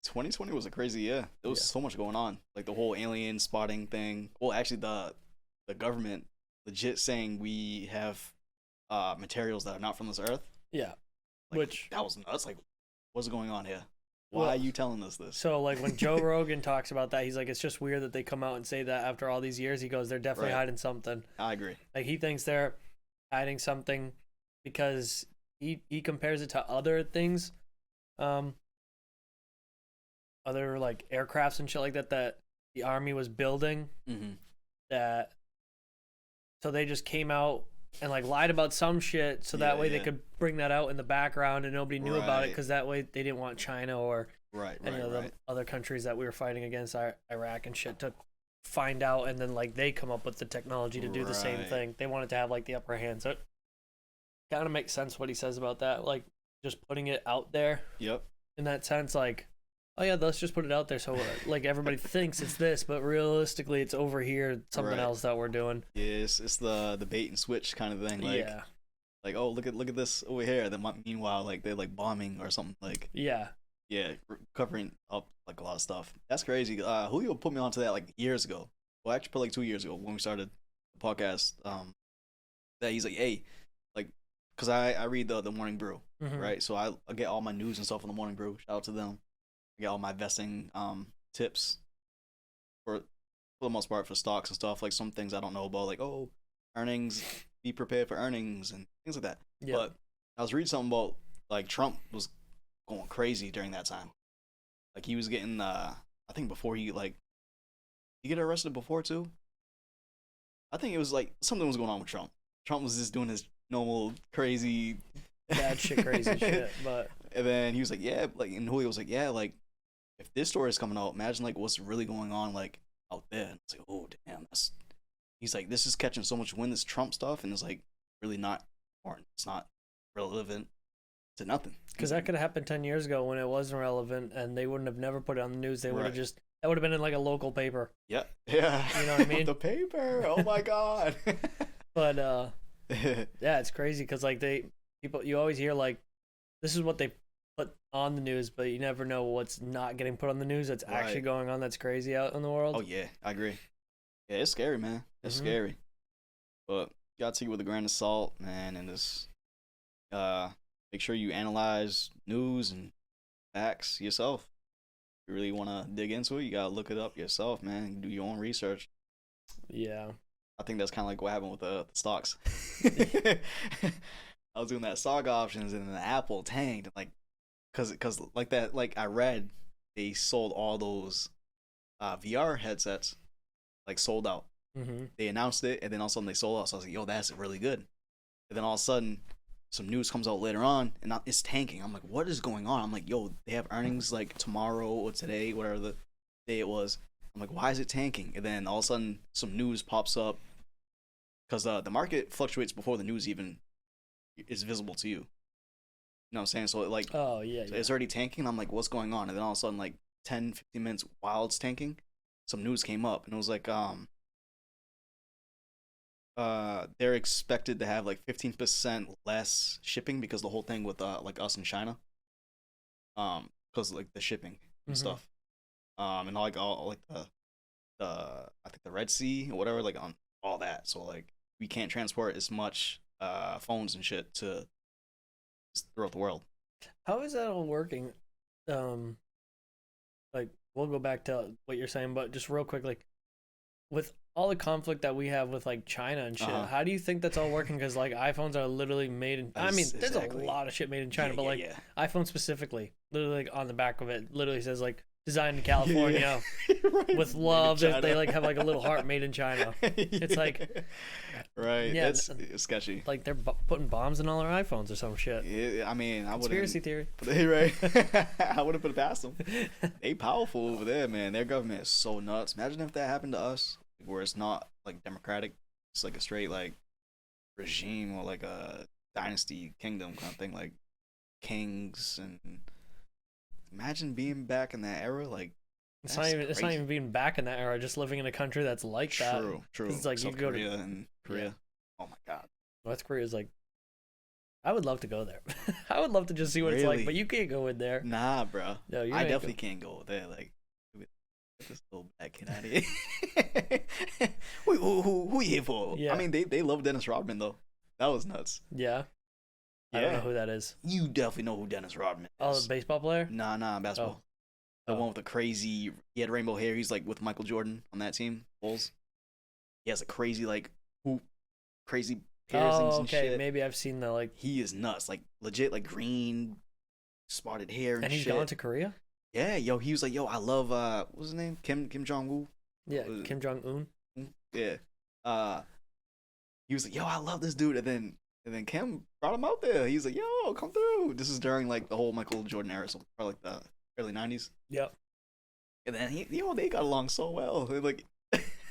2020 was a crazy year. There was so much going on, like the whole alien spotting thing. Well, actually, the government legit saying we have materials that are not from this earth. Yeah, Like which that was nuts. Like, what's going on here? Why well, are you telling us this? so like when Joe Rogan talks about that, he's like, it's just weird that they come out and say that after all these years. He goes, they're definitely Right. hiding something. I agree. Like he thinks they're hiding something because he compares it to other things, um, other like aircrafts and shit like that that the army was building. Mm-hmm. That so they just came out and like lied about some shit so that way they could bring that out in the background and nobody knew about it because that way they didn't want China or any of the other countries that we were fighting against, Iraq and shit, to find out, and then like they come up with the technology to do the same thing. They wanted to have like the upper hand, so it kind of makes sense what he says about that, like just putting it out there. Yep. In that sense, like, oh yeah, let's just put it out there so like everybody thinks it's this, but realistically it's over here, something else that we're doing. Yeah, it's the bait and switch kind of thing. Like, yeah. Like, oh, look at this over here. Then meanwhile, like they're like bombing or something. Like, yeah, covering up like a lot of stuff. That's crazy. Julio put me onto that like years ago. Well, actually, probably like 2 years ago when we started the podcast. That he's like, hey, like, cause I read the Morning Brew, right? So I get all my news and stuff from the Morning Brew. Shout out to them. I get all my investing tips for the most part for stocks and stuff. Like some things I don't know about, like earnings. Be prepared for earnings and things like that. Yep. But I was reading something about like Trump was going crazy during that time. Like he was getting I think before he get arrested before too. I think it was like something was going on with Trump. Trump was just doing his normal crazy bad shit, crazy shit. But and then he was like, yeah, like, and Julio was like, yeah, like if this story is coming out, imagine like what's really going on like out there. And it's like, oh damn, that's. He's like, this is catching so much wind, this Trump stuff, and it's like really not important. It's not relevant to nothing. Because that could have happened 10 years ago when it wasn't relevant, and they wouldn't have never put it on the news. They would have just, that would have been in like a local paper. Yeah. You know what I mean? The paper. Oh my God. But yeah, it's crazy because like you always hear like, this is what they put on the news, but you never know what's not getting put on the news that's actually going on. That's crazy out in the world. Oh yeah, I agree. Yeah, it's scary, man. It's scary. But you gotta take it with a grain of salt, man, and just make sure you analyze news and facts yourself. If you really wanna dig into it, you gotta look it up yourself, man. Do your own research. Yeah. I think that's kinda like what happened with the stocks. I was doing that stock options and the Apple tanked, like cause like that, like I read they sold all those VR headsets like sold out. They announced it, and then all of a sudden they sold out. So I was like, "Yo, that's really good." And then all of a sudden, some news comes out later on, and it's tanking. I'm like, "What is going on?" I'm like, "Yo, they have earnings like tomorrow or today, whatever the day it was." I'm like, "Why is it tanking?" And then all of a sudden, some news pops up because the market fluctuates before the news even is visible to you. You know what I'm saying? So like, oh yeah, so it's already tanking. I'm like, "What's going on?" And then all of a sudden, like 10, 15 minutes while it's tanking, some news came up, and it was like they're expected to have like 15% less shipping because the whole thing with like us in China, because like the shipping and stuff, and like all like the I think the Red Sea or whatever, like on all that. So like we can't transport as much phones and shit to throughout the world. How is that all working? Like we'll go back to what you're saying, but just real quick, like with all the conflict that we have with like China and shit, how do you think that's all working? Because like iPhones are literally made in, I mean, there's a lot of shit made in China, but like iPhone specifically, literally like, on the back of it, literally says like designed in California with love. They like have like a little heart made in China. It's like, yeah, it's sketchy. Like they're putting bombs in all our iPhones or some shit. Yeah, I mean, I would conspiracy theory. Right? I wouldn't put it past them. They powerful over there, man. Their government is so nuts. Imagine if that happened to us, where it's not like democratic. It's like a straight like regime or like a dynasty kingdom kind of thing, like kings. And imagine being back in that era. Like it's not even being back in that era, just living in a country that's like that. True. It's like South you go Korea to and Korea. Oh my God. North Korea is like I would love to go there. I would love to just see what it's like, but you can't go in there. Nah, bro. No, I definitely can't go there. Like, get this little black kid out of here. who you here for? Yeah. I mean, they love Dennis Rodman though. That was nuts. Yeah. I don't know who that is. You definitely know who Dennis Rodman is. Oh, the baseball player? Nah, basketball. The one with the crazy. He had rainbow hair. He's like with Michael Jordan on that team, Bulls. He has a crazy crazy piercings and shit. Maybe I've seen the like. He is nuts, like legit, like green, spotted hair and he's shit. gone to Korea. Yeah, he was like, I love what's his name? Kim Jong Un. Yeah, Kim Jong Un. Yeah. He was like, I love this dude, and then Kim brought him out there. He's like, come through. This is during like the whole Michael Jordan era, so probably like the early 90s. Yep. And then they got along so well. Like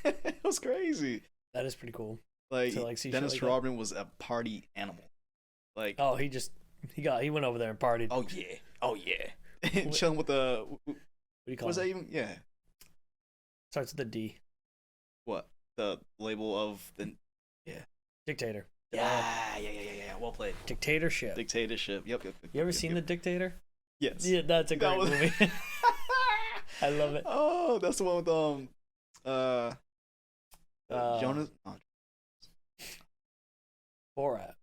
it was crazy. That is pretty cool. Like, see Dennis Rodman was a party animal. Like, he went over there and partied. Oh yeah. Chilling with the what do you call? Was that even? Yeah. Starts with a D. What? The label of the Dictator. Yeah. Well played. Dictatorship. Yep. You ever seen The Dictator? Yes. Yeah, that's a great movie. I love it. Oh, that's the one with Jonas. Borat.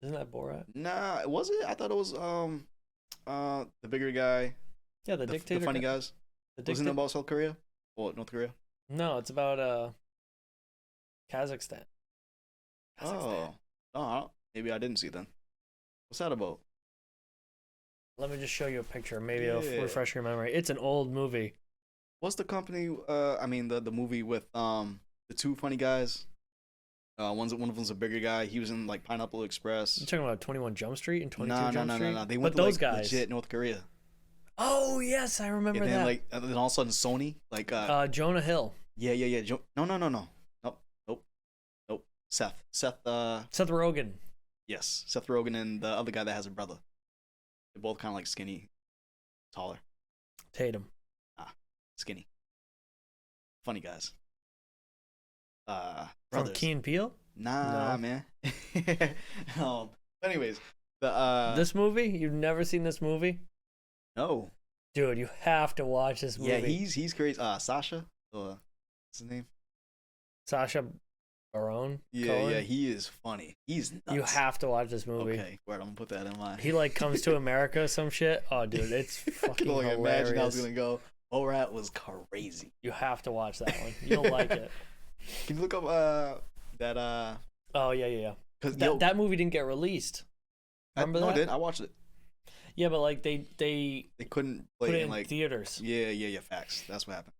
Isn't that Borat? Nah, was it? I thought it was the bigger guy. Yeah, the dictator. The funny guys. Wasn't it about South Korea or North Korea? No, it's about Kazakhstan. Oh, maybe I didn't see then. What's that about? Let me just show you a picture. Maybe it'll refresh your memory. It's an old movie. What's the company? The movie with the two funny guys. One of them's a bigger guy. He was in like Pineapple Express. You talking about 21 Jump Street and 22 Jump Street? No. They went to those guys. Legit North Korea. Oh yes, I remember that. And then all of a sudden Sony like Jonah Hill. Yeah. No. Nope. Seth Rogen. Yes, Seth Rogen and the other guy that has a brother. They're both kind of like skinny, taller. Tatum. Skinny. Funny guys. From Key and Peele? Nah, no. Man. Anyways, this movie? You've never seen this movie? No. Dude, you have to watch this movie. Yeah, he's crazy. Sasha. What's his name? Sasha Baron. Yeah, Cohen? Yeah, he is funny. He's nuts. You have to watch this movie. Okay, word, I'm gonna put that in mind. He like comes to America, some shit. Oh, dude, it's fucking I can only hilarious. Imagine how it's gonna go. Borat was crazy. You have to watch that one. You'll like it. Can you look up that Oh yeah. Because that movie didn't get released. Remember that? No, it didn't. I watched it. Yeah, but like they couldn't play put it in like theaters. Yeah. Facts. That's what happened.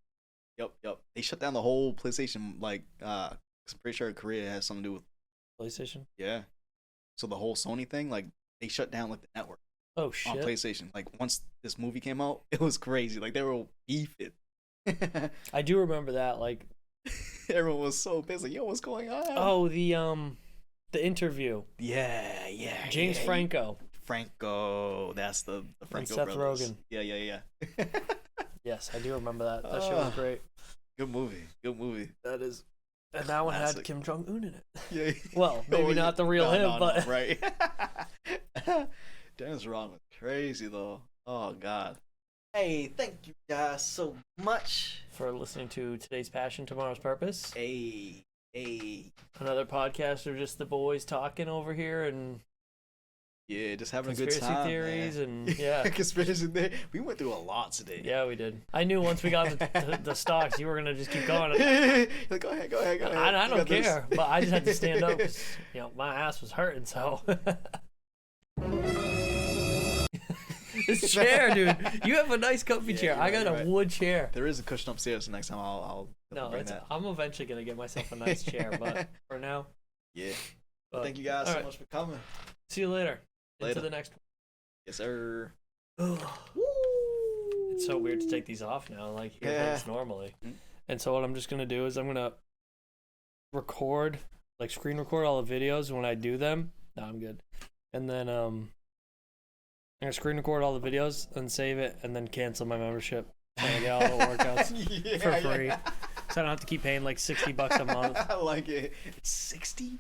Yep. They shut down the whole PlayStation. Like, I'm pretty sure Korea has something to do with PlayStation. Yeah. So the whole Sony thing, like, they shut down like the network. Oh shit. On PlayStation, like once this movie came out, it was crazy. Like they were beefing. I do remember that. Like, everyone was so pissed. Like, yo, what's going on? Oh, the interview. Yeah. James Franco. That's the Franco and Seth brothers. Rogen. Yeah. Yes, I do remember that. That shit was great. Good movie. That is. And that one had Kim Jong Un in it. Yeah. Well, maybe not the real him, but right. Dennis Rodman was crazy though. Oh God. Hey, thank you guys so much for listening to Today's Passion, Tomorrow's Purpose. Hey. Another podcast of just the boys talking over here and just having a good time. Conspiracy theories and conspiracy theory. We went through a lot today. Yeah, we did. I knew once we got the stocks, you were gonna just keep going. Like, go ahead. I don't care, but I just had to stand up. My ass was hurting, so. This chair, dude. You have a nice comfy chair. I got a wood chair. There is a cushion upstairs. So next time I'll bring that. I'm eventually gonna get myself a nice chair, but for now. Yeah. But thank you guys so much for coming. See you later. Into the next one. Yes, sir. It's so weird to take these off now, like earbuds normally. And so what I'm just gonna do is I'm gonna record, like screen record all the videos when I do them. No, I'm good. And then I'm gonna screen record all the videos and save it, and then cancel my membership so I get all the workouts for free. So I don't have to keep paying like $60 a month. I like it. It's 60.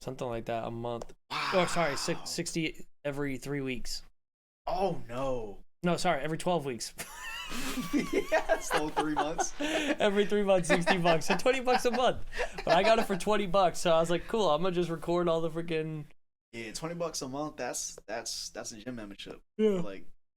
something like that a month. Wow. Oh, sorry, 60 every 3 weeks. Oh no. No, sorry, every 12 weeks. Yeah, so 3 months. Every 3 months, $60, so $20 a month. But I got it for $20, so I was like, cool. I'm gonna just record all the freaking. Yeah, $20 a month. That's a gym membership. Yeah. Like